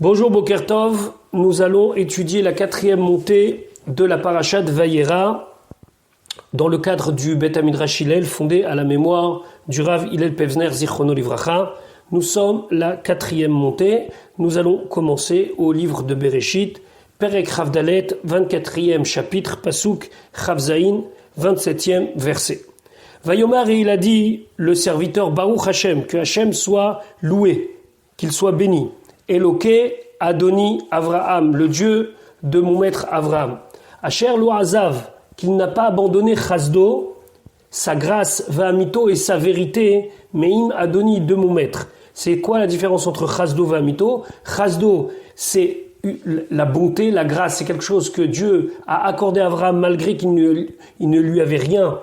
Bonjour Boker Tov, nous allons étudier la 4e montée de la parasha de Vayera dans le cadre du Bet Midrash Hillel fondé à la mémoire du Rav Hillel Pevzner Zichrono Livracha. Nous sommes la 4e montée, nous allons commencer au livre de Bereshit, Perek Rav Dalet, 24e chapitre, Pasuk Rav Zayin, 27e verset. Vayomar, et il a dit, le serviteur Baruch Hashem, que Hashem soit loué, qu'il soit béni. Eloké Adoni Avraham, le Dieu de mon maître Avraham. Asher lo azav, qu'il n'a pas abandonné Chasdo, sa grâce, Va'amito et sa vérité, Meim Adoni de mon maître. C'est quoi la différence entre Chasdo et Va'amito? Chasdo, c'est la bonté, la grâce, c'est quelque chose que Dieu a accordé à Avraham malgré qu'il ne lui avait rien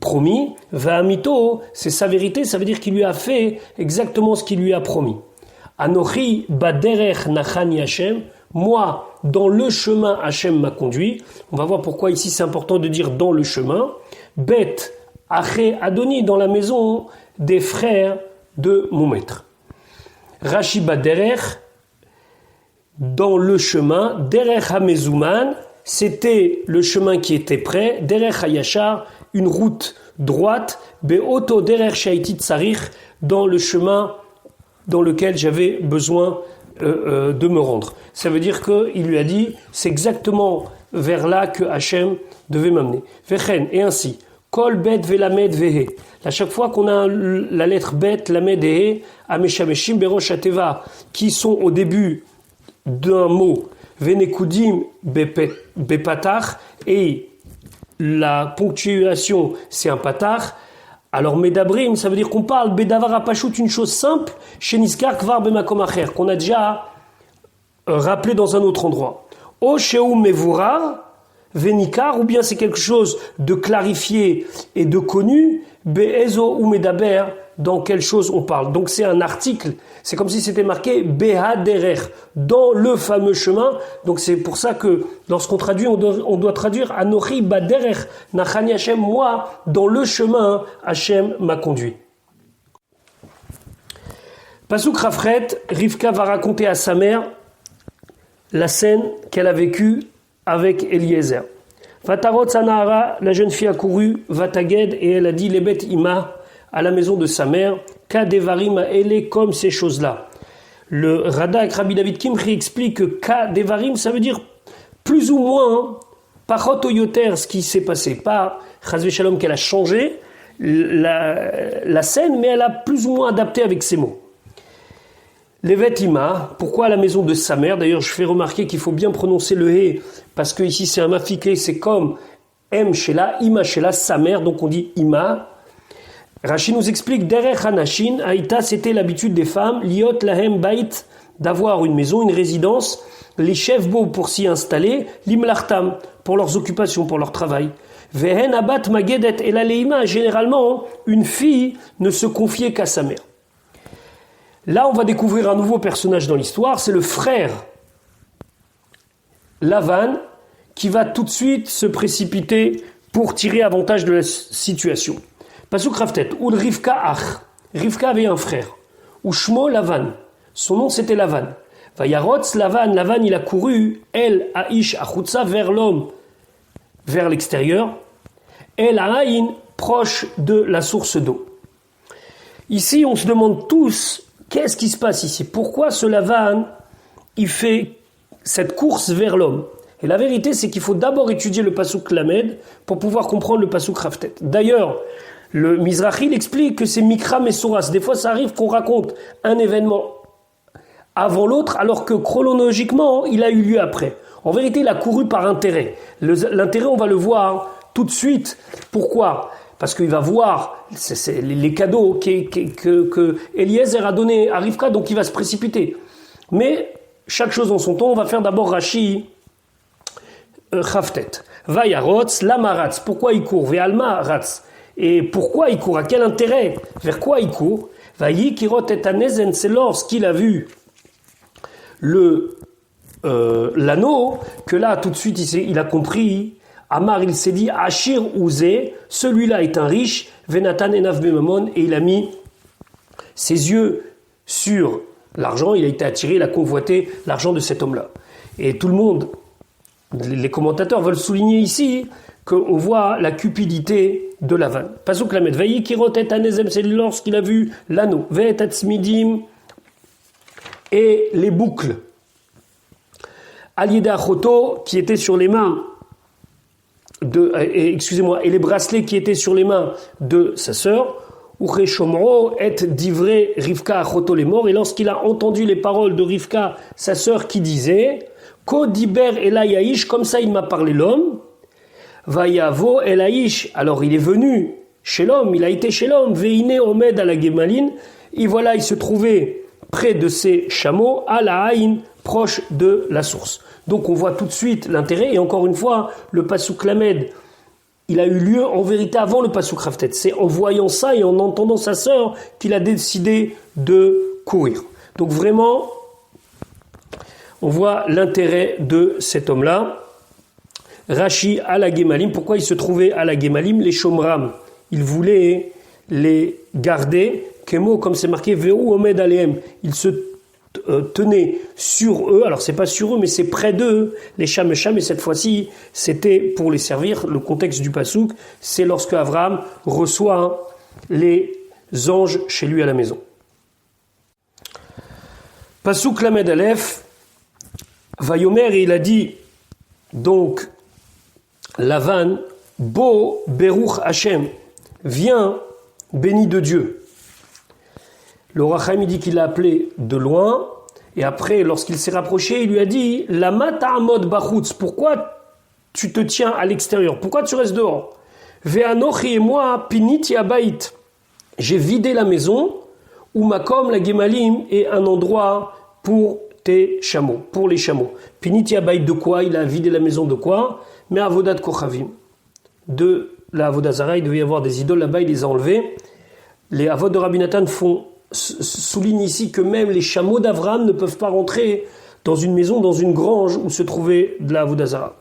promis. Va'amito, c'est sa vérité, ça veut dire qu'il lui a fait exactement ce qu'il lui a promis. Anochi baderech nachani Hashem, moi dans le chemin Hashem m'a conduit. On va voir pourquoi ici c'est important de dire dans le chemin. Bet aché Adoni, dans la maison des frères de mon maître. Rashi baderech, dans le chemin. Derech hamezuman, c'était le chemin qui était prêt. Derech hayashar, une route droite. Beoto derech shaiti tsarich, dans le chemin dans lequel j'avais besoin de me rendre. Ça veut dire qu'il lui a dit, c'est exactement vers là que Hachem devait m'amener. Vechen, et ainsi, kol bet velamed vehe. À chaque fois qu'on a la lettre bet, lamed et he, ameshameshim berosh ateva, qui sont au début d'un mot, venekudim bepatach, et la ponctuation, c'est un patach. Alors, Medabrim, ça veut dire qu'on parle, Bedavar Apashut, une chose simple, chez Niskar Kvar Bemakom Acher, qu'on a déjà rappelé dans un autre endroit. O Sheou Mevurar, Venikar, ou bien c'est quelque chose de clarifié et de connu, Be'ezo ou Medaber, dans quelle chose on parle. Donc c'est un article, c'est comme si c'était marqué Behaderer, dans le fameux chemin. Donc c'est pour ça que lorsqu'on traduit, on doit traduire Anochi Baderer Nachani Hashem, moi dans le chemin Hashem m'a conduit. Pasuk Rafret, Rivka va raconter à sa mère la scène qu'elle a vécue avec Eliezer. Vatarot Sanahara, la jeune fille a couru, Vataged, et elle a dit Lebet Ima, à la maison de sa mère, Kadevarim elle comme ces choses-là. Le Radak Rabbi David Kimchi explique que Kadevarim, ça veut dire plus ou moins, Pachot Oyoter, ce qui s'est passé. Pas Chazvé Shalom qu'elle a changé la scène, mais elle a plus ou moins adapté avec ses mots. Levet Ima, pourquoi à la maison de sa mère? D'ailleurs, je fais remarquer qu'il faut bien prononcer le He, parce que ici c'est un mafiké, c'est comme M Shela, Ima Shela, sa mère, donc on dit Ima. Rashi nous explique, Derech Hanashin, Aïta, c'était l'habitude des femmes, Liot Lahem Bait, d'avoir une maison, une résidence, les chefs beaux pour s'y installer, Limlartam, pour leurs occupations, pour leur travail. Vehen Abat Magedet et la Leima, généralement, une fille ne se confiait qu'à sa mère. Là, on va découvrir un nouveau personnage dans l'histoire, c'est le frère Lavan, qui va tout de suite se précipiter pour tirer avantage de la situation. Pasuk Raftet, Ul Rivka Ach. Rivka avait un frère. Ushmo Lavan. Son nom c'était Lavan. Vayarotz Lavan. Lavan il a couru. El Aish Achutza vers l'homme, vers l'extérieur. El Aïn, proche de la source d'eau. Ici on se demande tous, qu'est-ce qui se passe ici? Pourquoi ce Lavan, il fait cette course vers l'homme? Et la vérité c'est qu'il faut d'abord étudier le Pasuk Lamed pour pouvoir comprendre le Pasuk Raftet. D'ailleurs, le Mizrahi explique que c'est Mikra Mesoras. Des fois, ça arrive qu'on raconte un événement avant l'autre, alors que chronologiquement, il a eu lieu après. En vérité, il a couru par intérêt. L'intérêt, on va le voir tout de suite. Pourquoi? Parce qu'il va voir c'est les cadeaux que Eliezer a donnés à Rivka, donc il va se précipiter. Mais chaque chose en son temps, on va faire d'abord Rashi Chavtet. Vayarotz, Lamaratz. Pourquoi il court? Ve'alma Ratz. Et pourquoi il court? À quel intérêt? Vers quoi il court? Vayi kirot et anezen, c'est lorsqu'il a vu l'anneau que là tout de suite il a compris. Amar, il s'est dit Achir Ouzé, celui-là est un riche. Venatan enav bemamon, et il a mis ses yeux sur l'argent, il a été attiré, il a convoité l'argent de cet homme-là. Et tout le monde, les commentateurs veulent souligner ici qu'on voit la cupidité de Lavan. Pasuk Lamed, Vayi kirot et anezem, c'est lorsqu'il a vu l'anneau, Ve'et atzmidim, et les boucles, Alieda Choto, qui étaient sur les mains et les bracelets qui étaient sur les mains de sa sœur, Ucheshomro et divré Rivka Achoto les morts, et lorsqu'il a entendu les paroles de Rivka, sa sœur, qui disait Ko diber elayaïsh, comme ça il m'a parlé l'homme, Vayavo elayish, alors il est venu chez l'homme, il a été chez l'homme, Veine omed à la Gemaline, et voilà, il se trouvait près de ses chameaux, à la Haïn, proche de la source. Donc on voit tout de suite l'intérêt, et encore une fois, le Pasuk Lamed, il a eu lieu en vérité avant le Pasuk Raftet. C'est en voyant ça et en entendant sa sœur qu'il a décidé de courir. Donc vraiment, on voit l'intérêt de cet homme-là. Rashi à la Gemalim, pourquoi il se trouvait à la Gemalim? Les Shomram, il voulait les garder, Kemo, comme c'est marqué, Ve'u Omed Aleem, il se tenait sur eux, alors c'est pas sur eux, mais c'est près d'eux, les Sham et Sham, et cette fois-ci, c'était pour les servir. Le contexte du Pasuk, c'est lorsque Abraham reçoit les anges chez lui à la maison. Pasuk Lamed Aleph, Vayomer, et il a dit, donc, Lavan, Bo Beruch Hashem, viens, béni de Dieu. Le Racham dit qu'il l'a appelé de loin, et après, lorsqu'il s'est rapproché, il lui a dit Lama ta'amod bachutz, pourquoi tu te tiens à l'extérieur? Pourquoi tu restes dehors? Ve'anochi et moi, piniti abait, j'ai vidé la maison, ou makom la gemalim est un endroit pour tes chameaux, pour les chameaux. Piniti abait de quoi? Il a vidé la maison de quoi? Mais avodat kochavim. De la avodat zara, il devait y avoir des idoles là-bas, il les a enlevés. Les avots de Rabbi Nathan soulignent ici que même les chameaux d'Avraham ne peuvent pas rentrer dans une maison, dans une grange où se trouvait de la avodat zara.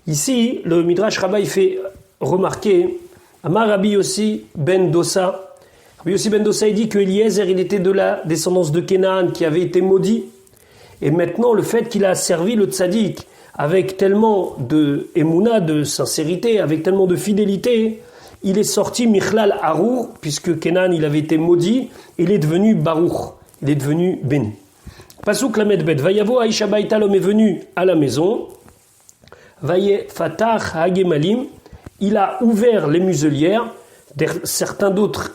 Ici, le Midrash Rabbah fait remarquer, Amar Rabbi Yossi ben Dossa. Rabbi Yossi ben Dossa, il dit que Eliezer, il était de la descendance de Kénaan qui avait été maudit. Et maintenant, le fait qu'il a servi le tzaddik avec tellement de émouna, de sincérité, avec tellement de fidélité, il est sorti Michlal Harour, puisque Kenan, il avait été maudit, il est devenu Baruch, il est devenu béni. Pasuk Lamed Bet, Vayavo Aisha Baïta, l'homme est venu à la maison, Vaye Fatach Hagemalim, il a ouvert les muselières, certains d'autres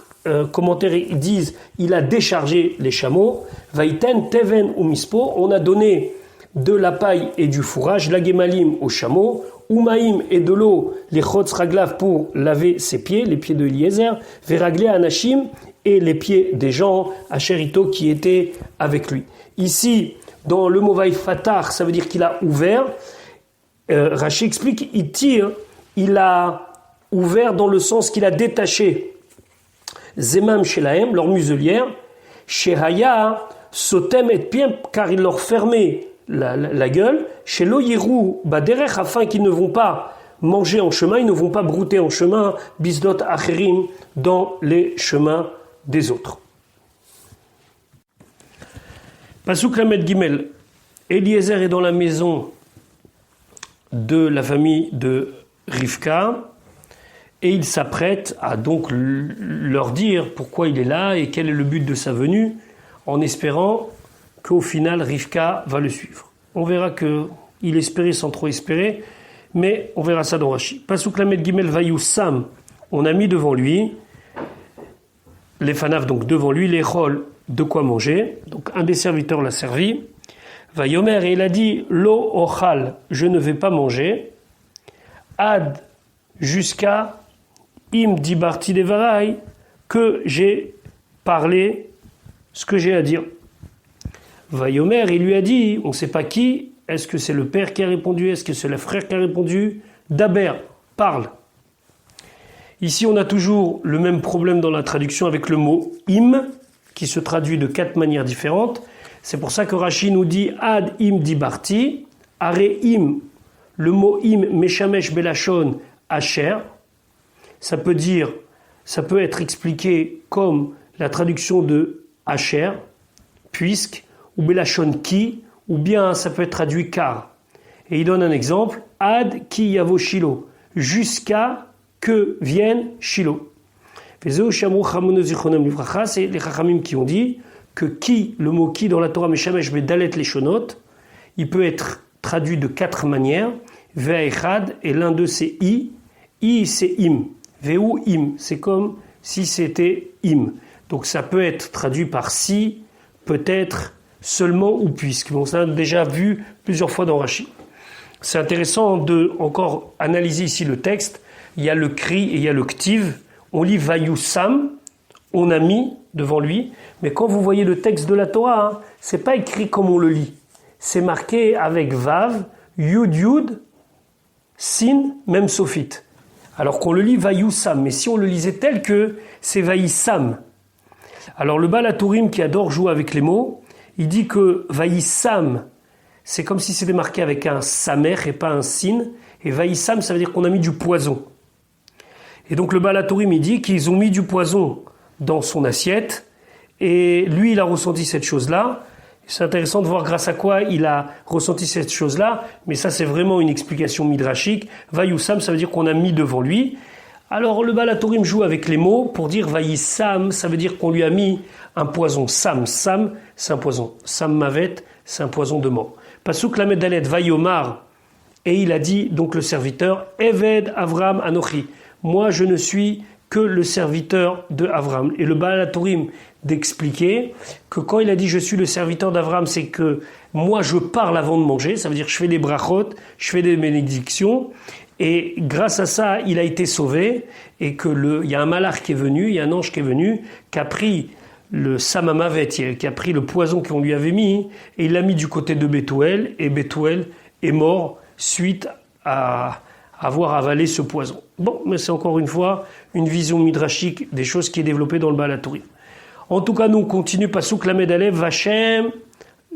commentaires disent, il a déchargé les chameaux, Vaïten Teven ou Mispo, on a donné de la paille et du fourrage, la gemalim aux chameaux, Umaïm et de l'eau, les chotz raglav pour laver ses pieds, les pieds de Eliezer, Veraglé Anashim et les pieds des gens, Asherito qui étaient avec lui. Ici, dans le mot Vaïfatar, ça veut dire qu'il a ouvert. Rashi explique, il tire, il a ouvert dans le sens qu'il a détaché Zemam Shelahem, leur muselière, Shehaya, Sotem et Piem, car il leur fermait la gueule, chez l'Oyerou Baderech, afin qu'ils ne vont pas manger en chemin, ils ne vont pas brouter en chemin, Bizdot Acherim, dans les chemins des autres. Pasuk Lamed Gimel, Eliezer est dans la maison de la famille de Rivka, et il s'apprête à donc leur dire pourquoi il est là et quel est le but de sa venue, en espérant qu'au final, Rivka va le suivre. On verra qu'il espérait sans trop espérer, mais on verra ça dans Rashi. Pasuk Lamed Gimel Vayou Sam, on a mis devant lui, les fanaf donc devant lui, les chol, de quoi manger. Donc un des serviteurs l'a servi. Vayomer, et il a dit, Lo ochal, je ne vais pas manger. Ad, jusqu'à im dibarti devarai, que j'ai parlé ce que j'ai à dire. Vayomer, il lui a dit, on ne sait pas qui, est-ce que c'est le père qui a répondu, est-ce que c'est le frère qui a répondu, Daber, parle. Ici, on a toujours le même problème dans la traduction avec le mot im, qui se traduit de 4 manières différentes. C'est pour ça que Rashi nous dit ad im dibarti, are im, le mot im, meshamesh belashon, asher. Ça peut être expliqué comme la traduction de asher, puisque, ou belashon ki, ou bien ça peut être traduit car. Et il donne un exemple, ad ki yavo Shilo, jusqu'à que vienne Shilo. C'est les chachamim qui ont dit que qui, le mot qui dans la Torah Meshamesh Bedalet Leshonot, il peut être traduit de 4 manières. Ve'echad, et l'un d'eux c'est i c'est im. Ve'u im, c'est comme si c'était im. Donc ça peut être traduit par si, peut-être, seulement ou puisque. Bon, ça on a déjà vu plusieurs fois dans Rashi. C'est intéressant de encore analyser ici le texte. Il y a le cri et il y a le ktiv. On lit Vayusam, on a mis devant lui, mais quand vous voyez le texte de la Torah, c'est pas écrit comme on le lit. C'est marqué avec Vav, Yud Yud, Sin, même Sophite. Alors qu'on le lit Vayusam, mais si on le lisait tel que c'est Vayissam. Alors le Baal HaTurim qui adore jouer avec les mots, il dit que Vayissam, c'est comme si c'était marqué avec un Samer et pas un Sin, et Vayissam, ça veut dire qu'on a mis du poison. Et donc le Baal HaTurim, il dit qu'ils ont mis du poison dans son assiette, et lui, il a ressenti cette chose-là. C'est intéressant de voir grâce à quoi il a ressenti cette chose-là, mais ça c'est vraiment une explication midrashique. Vayusam, ça veut dire qu'on a mis devant lui. Alors le Baal HaTurim joue avec les mots pour dire Vayissam, ça veut dire qu'on lui a mis un poison. Sam, c'est un poison. Sam Mavet, c'est un poison de mort. Pasuk Lamed Dalet Vayomar, et il a dit, donc le serviteur, Eved Avram Anochi. Moi, je ne suis que le serviteur de Avram. Et le Baal HaTurim d'expliquer que quand il a dit je suis le serviteur d'Avram, c'est que moi je parle avant de manger, ça veut dire je fais des brachot, je fais des bénédictions, et grâce à ça, il a été sauvé, et que il y a un malach qui est venu, il y a un ange qui est venu, qui a pris le samamavet, qui a pris le poison qu'on lui avait mis, et il l'a mis du côté de Bethuel, et Bethuel est mort suite à avoir avalé ce poison. Bon, mais c'est encore une fois une vision midrashique des choses qui est développée dans le Baal HaTurim. En tout cas, nous on continue, Pasuk Lamed Alev, Vachem,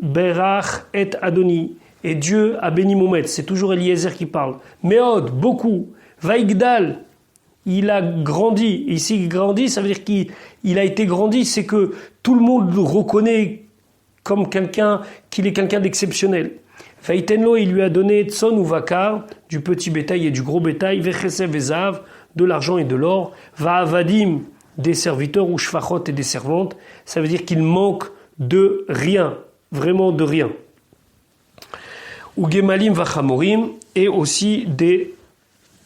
Berach et Adoni. Et Dieu a béni mon maître, c'est toujours Eliezer qui parle. Meod, beaucoup. Vaigdal, il a grandi. Et ici, grandi, ça veut dire qu'il a été grandi, c'est que tout le monde le reconnaît comme qu'il est quelqu'un d'exceptionnel. Vaitenlo, il lui a donné Tson ou Vakar, du petit bétail et du gros bétail, Vechesev Vezav, de l'argent et de l'or, Vaavadim, des serviteurs, ou Shfachot et des servantes. Ça veut dire qu'il manque de rien, vraiment de rien. Ou Gemalim Vachamorim, et aussi des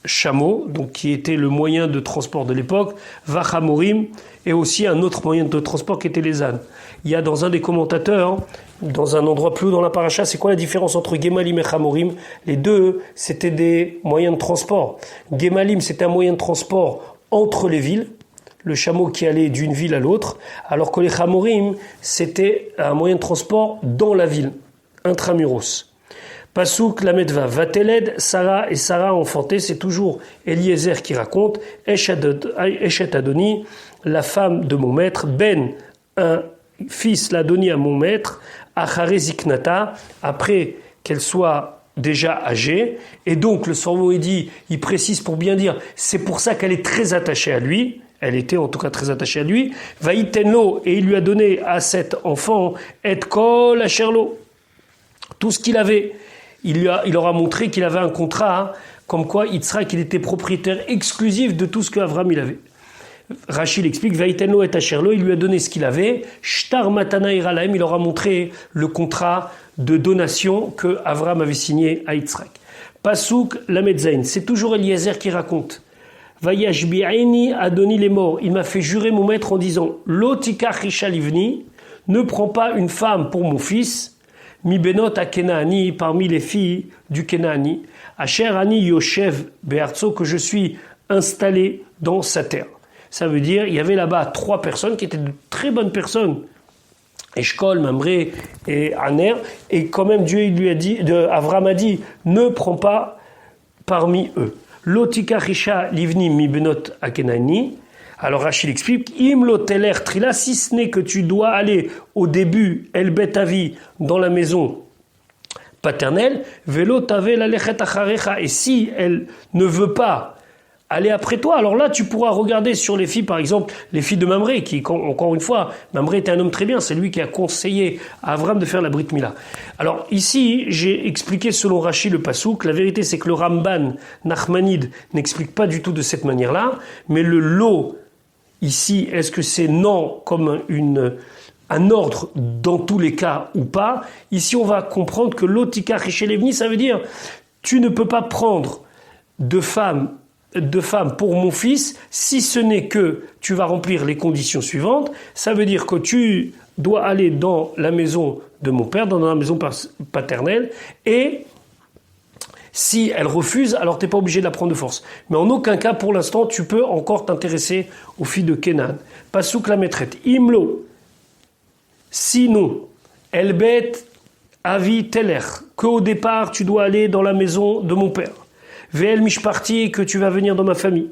chameaux, donc qui était le moyen de transport de l'époque, Vachamorim, et aussi un autre moyen de transport qui était les ânes. Il y a dans un des commentateurs, dans un endroit plus haut dans la paracha, c'est quoi la différence entre Gemalim et Chamorim? Les deux, c'était des moyens de transport. Gemalim, c'était un moyen de transport entre les villes, le chameau qui allait d'une ville à l'autre, alors que les Chamorim, c'était un moyen de transport dans la ville, intramuros. Pasuk Lamedva, Vateled, Sarah et Sarah enfanté, c'est toujours Eliezer qui raconte, Eshet Adoni, la femme de mon maître, Ben, un fils l'a donné à mon maître, Achare Ziknata, après qu'elle soit déjà âgée, et donc le Sormo il précise pour bien dire, c'est pour ça qu'elle est très attachée à lui, elle était en tout cas très attachée à lui, Vaïtenlo, et il lui a donné à cet enfant, Et Kol Asherlo, tout ce qu'il avait. Il leur a montré qu'il avait un contrat, comme quoi Yitzhak, il était propriétaire exclusif de tout ce qu'Avram il avait. Rachid explique, Vaïtenlo et Asherlo, il lui a donné ce qu'il avait, Shtar Matana Iralaim, il leur a montré le contrat de donation que Avram avait signé à Yitzhak. Pasuk Lamedzain, c'est toujours Eliezer qui raconte. Vayashbi'aini Adoni les morts, il m'a fait jurer mon maître en disant, Lotika Risha Livni, ne prends pas une femme pour mon fils, Mi benot à Kenaani, parmi les filles du Kenaani, Asher Ani Yoshev Be'artso, que je suis installé dans sa terre. Ça veut dire, il y avait là-bas 3 personnes qui étaient de très bonnes personnes, Eshkol, Mamré et Aner, et quand même Dieu il lui a dit, Avram a dit, ne prends pas parmi eux. Lotika Risha Livni Mi benot à Kenaani. Alors Rachid explique, Imlo teler trila, si ce n'est que tu dois aller au début, El Betavi, dans la maison paternelle, Velo tave la lechet acharecha, et si elle ne veut pas aller après toi. Alors là, tu pourras regarder sur les filles, par exemple, les filles de Mamré, qui, encore une fois, Mamré était un homme très bien, c'est lui qui a conseillé à Avram de faire la Brit Mila. Alors ici, j'ai expliqué selon Rashi le pasouk, la vérité c'est que le Ramban Nachmanide n'explique pas du tout de cette manière-là, mais le lot, ici, est-ce que c'est non comme un ordre dans tous les cas ou pas? Ici, on va comprendre que l'otika richelevni, ça veut dire, tu ne peux pas prendre de femme pour mon fils, si ce n'est que tu vas remplir les conditions suivantes. Ça veut dire que tu dois aller dans la maison de mon père, dans la maison paternelle, et si elle refuse, alors tu n'es pas obligé de la prendre de force. Mais en aucun cas, pour l'instant, tu peux encore t'intéresser aux filles de Kenan. Pasouk la maîtrette. Imlo. Sinon, Elbet Avi Teler. Qu'au départ, tu dois aller dans la maison de mon père. Ve'el mishparti, que tu vas venir dans ma famille.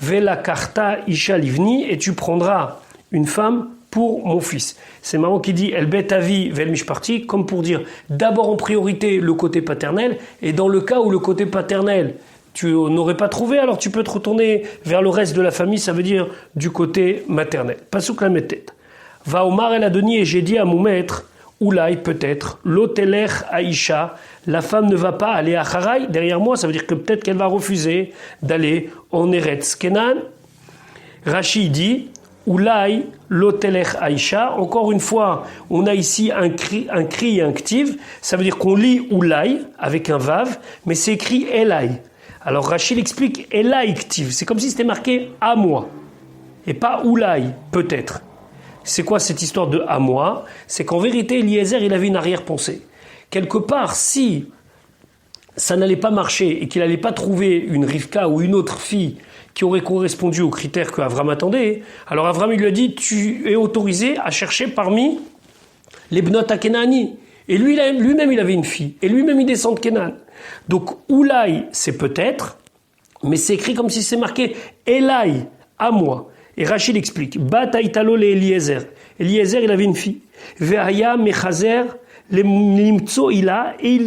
Ve'la karta isha livni, et tu prendras une femme pour mon fils. C'est marrant qu'il dit Elbet Avi ve'el mishparti, comme pour dire d'abord en priorité le côté paternel, et dans le cas où le côté paternel tu n'aurais pas trouvé, alors tu peux te retourner vers le reste de la famille, ça veut dire du côté maternel. Pasouk la tête. Va Omar el Adoni, et j'ai dit à mon maître, Oulaï peut-être, l'oteler Aïcha, la femme ne va pas aller à Haray derrière moi, ça veut dire que peut-être qu'elle va refuser d'aller en Eretz Kenan. Rashi dit, Oulaï l'oteler Aïcha, encore une fois, on a ici un cri actif, ça veut dire qu'on lit Oulaï avec un vav, mais c'est écrit Elai. Alors Rashi explique Elai actif, c'est comme si c'était marqué à moi, et pas Oulaï peut-être. C'est quoi cette histoire de à moi? C'est qu'en vérité, Eliezer, il avait une arrière-pensée. Quelque part, si ça n'allait pas marcher et qu'il n'allait pas trouver une Rivka ou une autre fille qui aurait correspondu aux critères que Avram attendait, alors Avram il lui a dit, tu es autorisé à chercher parmi les Bnot HaKenani. Et lui-même, il avait une fille. Et lui-même, il descend de Kenan. Donc, Oulaï, c'est peut-être, mais c'est écrit comme si c'est marqué Elai, à moi. Et Rachid explique, Bata italo le Eliezer. Eliezer, il avait une fille. Ve'aya mechazer le limtso ila, et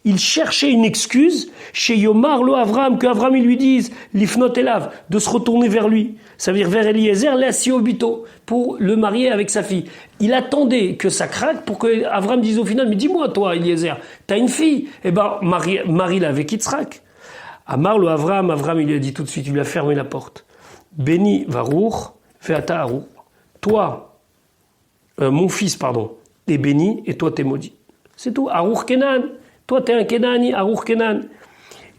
il cherchait une excuse chez Yomar lo Avram, que Avram il lui dise, l'ifnot elav, de se retourner vers lui. Ça veut dire vers Eliezer, l'assi obito, pour le marier avec sa fille. Il attendait que ça craque pour que Avram dise au final, mais dis-moi toi Eliezer, t'as une fille? Eh ben, marie-la avec Yitzhak. Amar lo Avram, il lui a dit tout de suite, il lui a fermé la porte. Béni Varour, Feata Harour. Toi, mon fils, t'es béni et toi t'es maudit. C'est tout. Harour Kenan. Toi t'es un Kenani, Harour Kenan.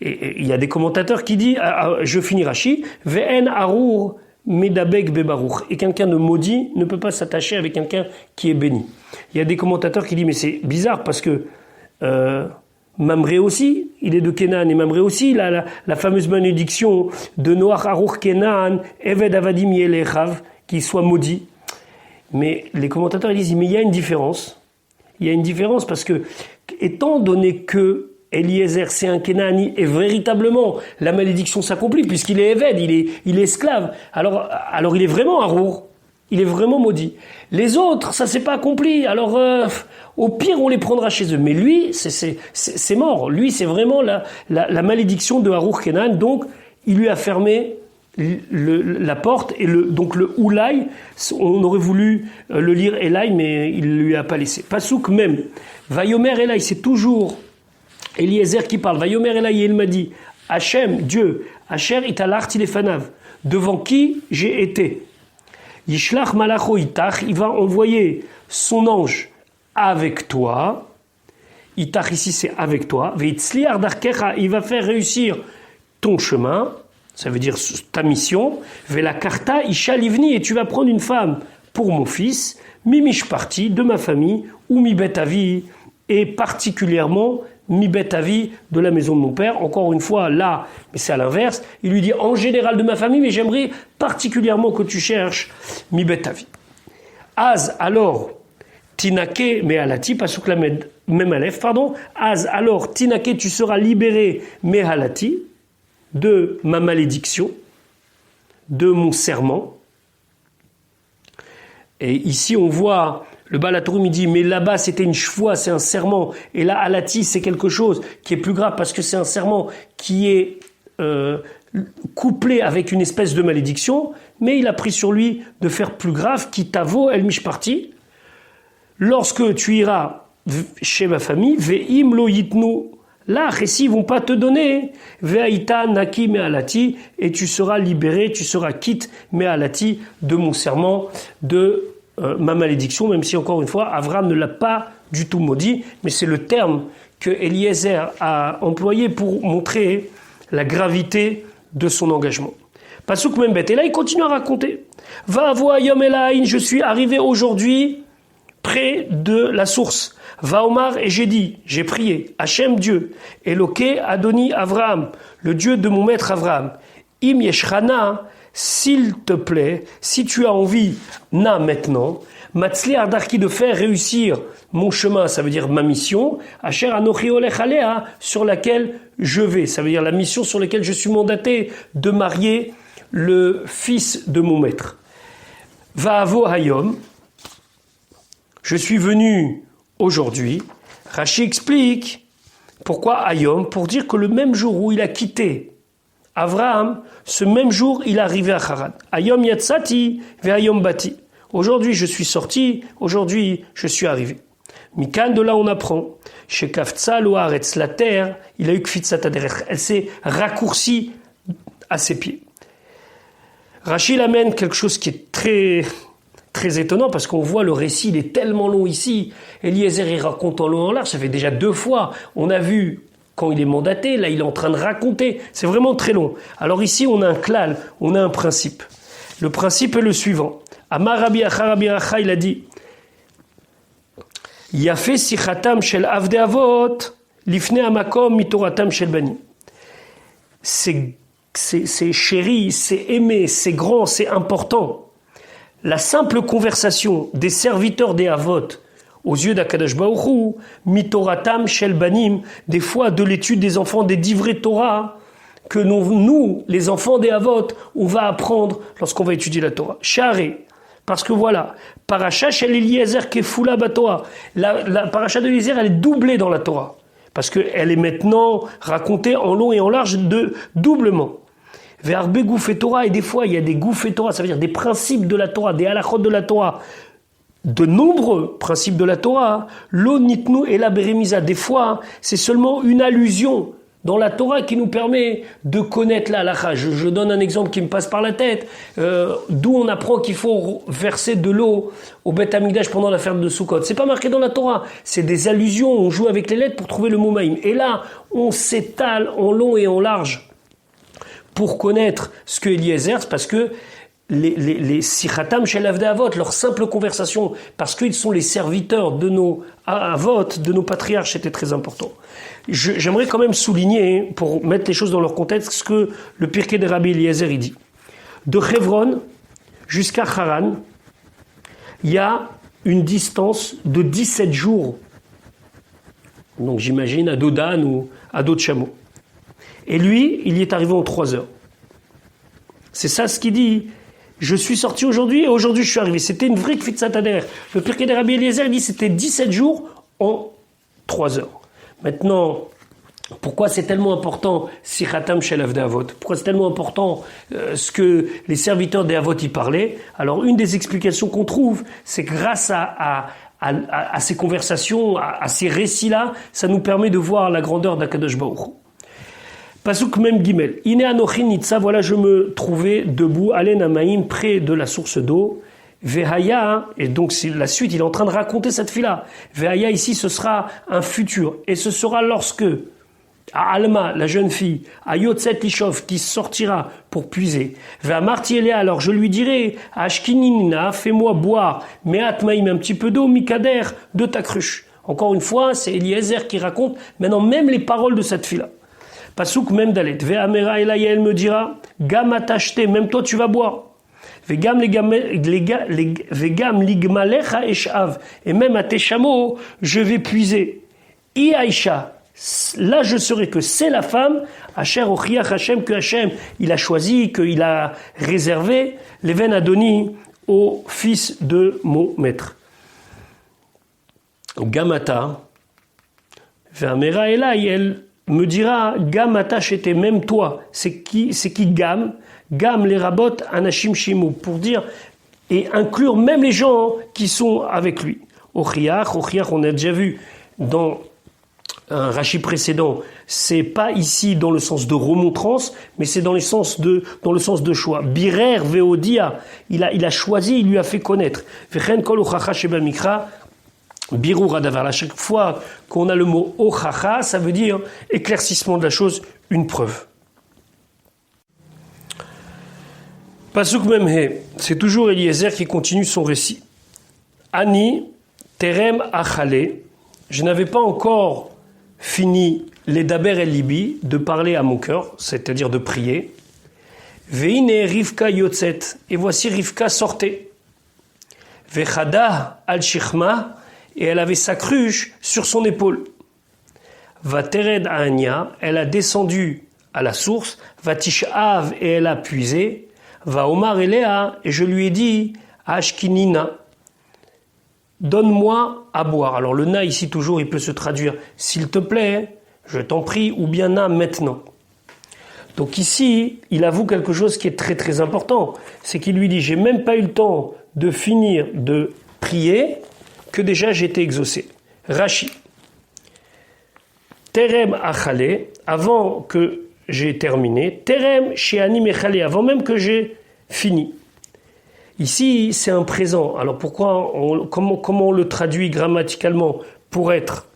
Et il y a des commentateurs qui disent, je finis Rashi, Ve'en Harour Medabek Bebarour. Et quelqu'un de maudit ne peut pas s'attacher avec quelqu'un qui est béni. Il y a des commentateurs qui disent, mais c'est bizarre parce que Mamré aussi, il est de Kenan, et Mamré aussi, la fameuse malédiction de Noach Harour Kenan, Eved Avadim Yelechav, qui soit maudit. Mais les commentateurs ils disent, mais il y a une différence. Il y a une différence parce que, étant donné que Eliezer c'est un Kenani, et véritablement la malédiction s'accomplit, puisqu'il est Eved, il est esclave, alors il est vraiment Harour. Il est vraiment maudit. Les autres, ça s'est pas accompli. Alors, au pire, on les prendra chez eux. Mais lui, c'est mort. Lui, c'est vraiment la malédiction de Harour Kenan. Donc, il lui a fermé la porte. Et donc, le Oulaï, on aurait voulu le lire Elai, mais il lui a pas laissé. Pasouk même. Vayomer Elai, c'est toujours Eliezer qui parle. Vayomer Elai, il m'a dit, Hachem, Dieu, Asher italarti lefanav, devant qui j'ai été. Yishlach malacho itach, il va envoyer son ange avec toi. Itach ici c'est avec toi. Veitzliar darkecha, il va faire réussir ton chemin, ça veut dire ta mission. Vela karta isha livni, et tu vas prendre une femme pour mon fils, mimish parti de ma famille, ou mi betavi, et particulièrement mi betavi de la maison de mon père. Encore une fois, là, mais c'est à l'inverse, il lui dit en général de ma famille, mais j'aimerais particulièrement que tu cherches mi betavi. Az alors, tinake me halati, pas sous la même alef, pardon. Az alors, tinake, tu seras libéré me halati, de ma malédiction, de mon serment. Et ici, on voit, le Baal HaTurim, il dit, mais là-bas, c'était une shvoua, c'est un serment. Et là, halati, c'est quelque chose qui est plus grave parce que c'est un serment qui est couplé avec une espèce de malédiction, mais il a pris sur lui de faire plus grave, qui tavo el mishparti. Lorsque tu iras chez ma famille, ve'im lo yitnu, là, récits vont pas te donner, ve'aita naki me'alati, et tu seras libéré, tu seras quitte me'alati de mon serment, de ma malédiction, même si encore une fois, Avram ne l'a pas du tout maudit, mais c'est le terme que Eliezer a employé pour montrer la gravité de son engagement. Pasuk Membet, et là il continue à raconter. Va avoa yom elaïn, je suis arrivé aujourd'hui près de la source. Va Omar, et j'ai dit, j'ai prié, Hachem Dieu, Eloké Adoni Avraham, le Dieu de mon maître Avraham. Im yeshrana, s'il te plaît, si tu as envie, na maintenant, Matzli Ardarki, de faire réussir mon chemin, ça veut dire ma mission, Asher Anochi Olech Alea, sur laquelle je vais, ça veut dire la mission sur laquelle je suis mandaté de marier le fils de mon maître. Va'avo Hayom, je suis venu aujourd'hui. Rashi explique pourquoi Hayom, pour dire que le même jour où il a quitté Avraham, ce même jour, il est arrivé à Haran. Hayom yatsati ve'ayom bati. Aujourd'hui, je suis sorti. Aujourd'hui, je suis arrivé. Mikan, de là, on apprend. Chez Kafza, l'Oaretz, la terre, il a eu Kfitsat Aderech. Elle s'est raccourcie à ses pieds. Rachid amène quelque chose qui est très, très étonnant parce qu'on voit le récit, il est tellement long ici. Eliezer, il raconte en long en large. Ça fait déjà 2 fois. On a vu quand il est mandaté, là il est en train de raconter, c'est vraiment très long. Alors ici on a un klal, on a un principe. Le principe est le suivant. Amar Rabbi Acha, il a dit Yafé sichatam shel avde avot lifne amakom mitoratam shel banim. C'est chéri, c'est aimé, c'est grand, c'est important. La simple conversation des serviteurs des avot aux yeux d'Akadosh Baruch Hu, mitoratam shel banim, des fois de l'étude des enfants des divrei Torah, que nous, les enfants des Avot, on va apprendre lorsqu'on va étudier la Torah. Charé, parce que voilà, paracha shel Eliezer kefoula batoa, la paracha de Eliezer, elle est doublée dans la Torah, parce qu'elle est maintenant racontée en long et en large doublement. Verbe goufé Torah, et des fois il y a des goufé Torah, ça veut dire des principes de la Torah, des halachot de la Torah, de nombreux principes de la Torah, lo nitnu et la beremisa. Des fois, c'est seulement une allusion dans la Torah qui nous permet de connaître la halakha. Je donne un exemple qui me passe par la tête, d'où on apprend qu'il faut verser de l'eau au Beth Amikdash pendant la fête de Sukkot. C'est pas marqué dans la Torah, c'est des allusions, on joue avec les lettres pour trouver le mot maïm. Et là, on s'étale en long et en large pour connaître ce que Eliezer, parce que les sichatam shel avdei avot, leur simple conversation, parce qu'ils sont les serviteurs de nos avot, de nos patriarches, c'était très important. J'aimerais quand même souligner, pour mettre les choses dans leur contexte, ce que le Pirkei de Rabbi Eliezer il dit. De Hebron jusqu'à Haran, il y a une distance de 17 jours. Donc j'imagine à dos d'âne ou à dos de chameau. Et lui, il y est arrivé en 3 heures. C'est ça ce qu'il dit. Je suis sorti aujourd'hui et aujourd'hui je suis arrivé. C'était une vraie kfitsat aderech. Le Pirkei de Rabbi Eliezer dit c'était 17 jours en 3 heures. Maintenant, pourquoi c'est tellement important sichatam shel avdei avot? Pourquoi c'est tellement important ce que les serviteurs des avot y parlaient? Alors une des explications qu'on trouve, c'est que grâce à ces conversations, à ces récits-là, ça nous permet de voir la grandeur d'Akadosh Baruch Hu. Pasuk Mem Gimel. Ine anochi nitza, voilà je me trouvais debout, alen amaim, près de la source d'eau. Vehaya, et donc c'est la suite, il est en train de raconter cette fille-là. Vehaya ici, ce sera un futur. Et ce sera lorsque, à Alma, la jeune fille, à Yotzet Lishov, qui sortira pour puiser. Vehamarti Elea, alors je lui dirai, Ashkinina, fais-moi boire, me'at maim, un petit peu d'eau, mikader, de ta cruche. Encore une fois, c'est Eliezer qui raconte maintenant même les paroles de cette fille-là. Pasuk Mem Dalet. Ve'amera Elaya, elle me dira, Gam atashte, même toi tu vas boire. Vegam ligmalecha eshav, et même à tes chameaux, je vais puiser. I Aisha, là je saurai que c'est la femme, Asher Ochiach Hashem, que Hashem, il a choisi, qu'il a réservé, l'Even Adoni, au fils de mon maître. Gamata, Ve'amera Elaya, elle me dira Gam atachete, même toi. C'est qui Gam? Gam les rabot anashim shimu, pour dire et inclure même les gens qui sont avec lui. Ochiach, on a déjà vu dans un Rashi précédent, c'est pas ici dans le sens de remontrance, mais c'est dans le sens de choix. Birer veodia, il a choisi, il lui a fait connaître. Vechen kol ochacha sheba mikra, birur adavar. À chaque fois qu'on a le mot ochacha, ça veut dire éclaircissement de la chose, une preuve. Pasuk memhe, c'est toujours Eliezer qui continue son récit. Ani terem achale, je n'avais pas encore fini les daber el libi, de parler à mon cœur, c'est-à-dire de prier. Veine Rivka yotzet, et voici Rivka sortait. Vechada al shichma, et elle avait sa cruche sur son épaule. Vatered anya, elle a descendu à la source. Vatishav, et elle a puisé. Va Omar Elea, et je lui ai dit, Ashkinina, donne-moi à boire. Alors le na ici toujours, il peut se traduire, s'il te plaît, je t'en prie, ou bien na maintenant. Donc ici, il avoue quelque chose qui est très très important, c'est qu'il lui dit, j'ai même pas eu le temps de finir de prier, que déjà j'ai été exaucé. Rashi. Terem achale, avant que j'ai terminé. Terem she'ani mechale, avant même que j'ai fini. Ici, c'est un présent. Alors pourquoi, comment on le traduit grammaticalement pour être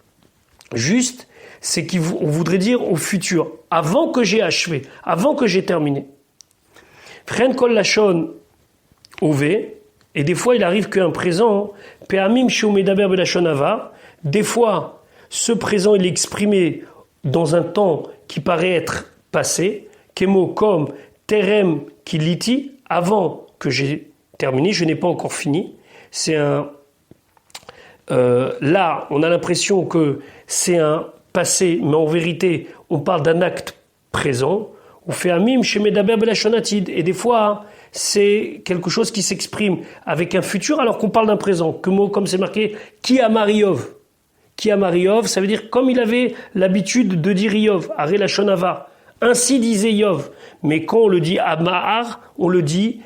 juste? C'est qu'on voudrait dire au futur, avant que j'ai achevé, avant que j'ai terminé. Fren kol lachon ove, et des fois il arrive qu'un présent, pe'amim she'u medaber belachon ava, des fois ce présent il est exprimé dans un temps qui paraît être passé, kemo comme terem kiliti, avant que j'ai terminé, je n'ai pas encore fini. C'est un là, on a l'impression que c'est un passé, mais en vérité, on parle d'un acte présent. On fait amim chez Medaber belachonatid, et des fois, c'est quelque chose qui s'exprime avec un futur, alors qu'on parle d'un présent. Comme c'est marqué, qui a Mariov. Qui a Mariov, ça veut dire comme il avait l'habitude de dire Yov, Are la Shonava. Ainsi disait Yov. Mais quand on le dit à Mahar, on le dit